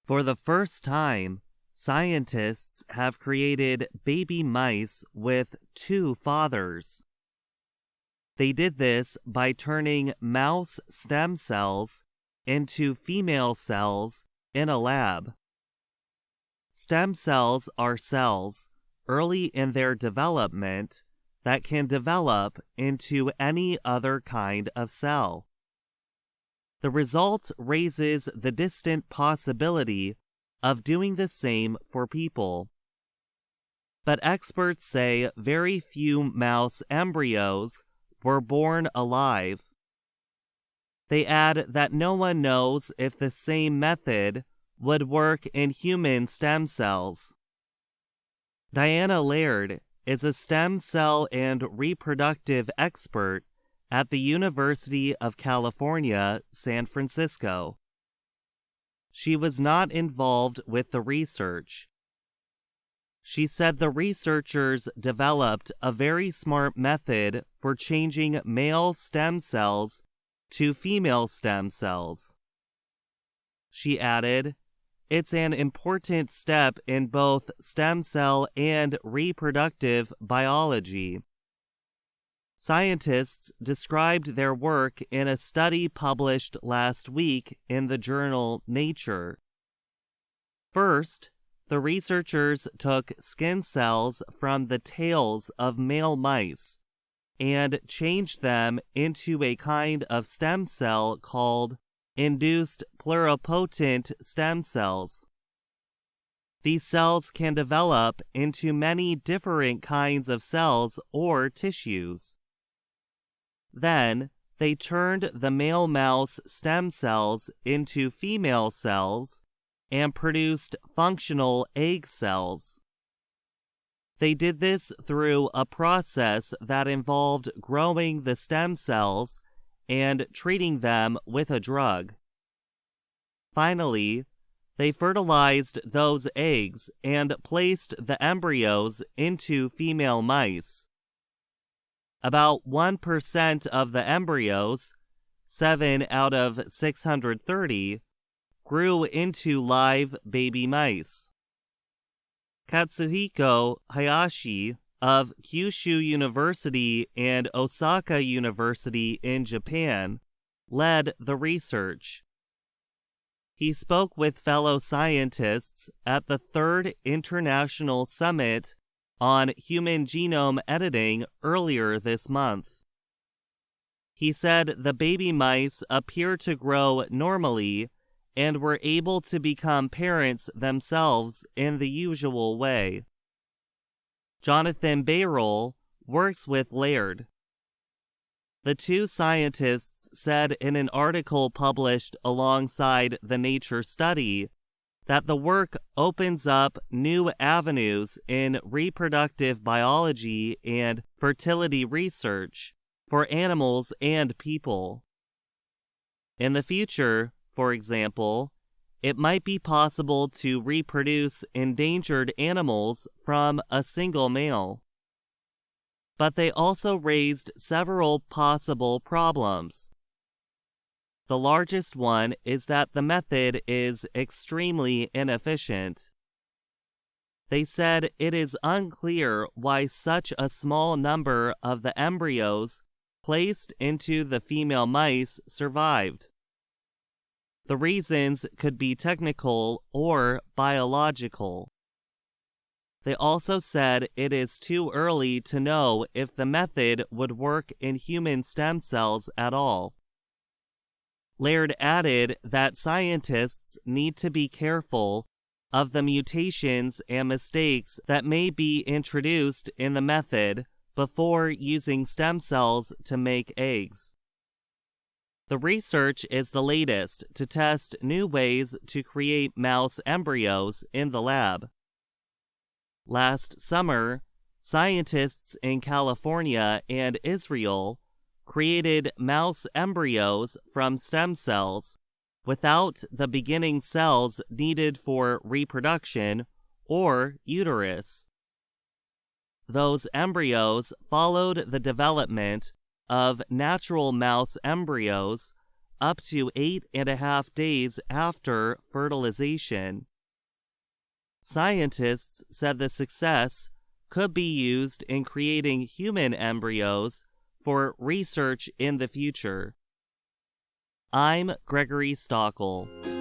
For the first time, scientists have created baby mice with two fathers. They did this by turning mouse stem cells into female cells in a lab. Stem cells are cells early in their development that can develop into any other kind of cell. The result raises the distant possibility of doing the same for people. But experts say very few mouse embryos were born alive. They add that no one knows if the same method would work in human stem cells. Diana Laird is a stem cell and reproductive expert at the University of California, San Francisco. She was not involved with the research. She said the researchers developed a very smart method for changing male stem cells to female stem cells. She added, "It's an important step in both stem cell and reproductive biology." Scientists described their work in a study published last week in the journal Nature. First, the researchers took skin cells from the tails of male mice and changed them into a kind of stem cell called induced pluripotent stem cells. These cells can develop into many different kinds of cells or tissues. Then, they turned the male mouse stem cells into female cells and produced functional egg cells. They did this through a process that involved growing the stem cells and treating them with a drug. Finally, they fertilized those eggs and placed the embryos into female mice. About 1% of the embryos, 7 out of 630, grew into live baby mice. Katsuhiko Hayashi of Kyushu University and Osaka University in Japan led the research. He spoke with fellow scientists at the Third International Summit on Human Genome Editing earlier this month. He said the baby mice appear to grow normally and were able to become parents themselves in the usual way. Jonathan Bayrol works with Laird. The two scientists said in an article published alongside the Nature study that the work opens up new avenues in reproductive biology and fertility research for animals and people. In the future, for example, it might be possible to reproduce endangered animals from a single male. But they also raised several possible problems. The largest one is that the method is extremely inefficient. They said it is unclear why such a small number of the embryos placed into the female mice survived. The reasons could be technical or biological. They also said it is too early to know if the method would work in human stem cells at all. Laird added that scientists need to be careful of the mutations and mistakes that may be introduced in the method before using stem cells to make eggs. The research is the latest to test new ways to create mouse embryos in the lab. Last summer, scientists in California and Israel created mouse embryos from stem cells without the beginning cells needed for reproduction or uterus. Those embryos followed the development of natural mouse embryos up to 8.5 days after fertilization. Scientists said the success could be used in creating human embryos for research in the future. I'm Gregory Stockel.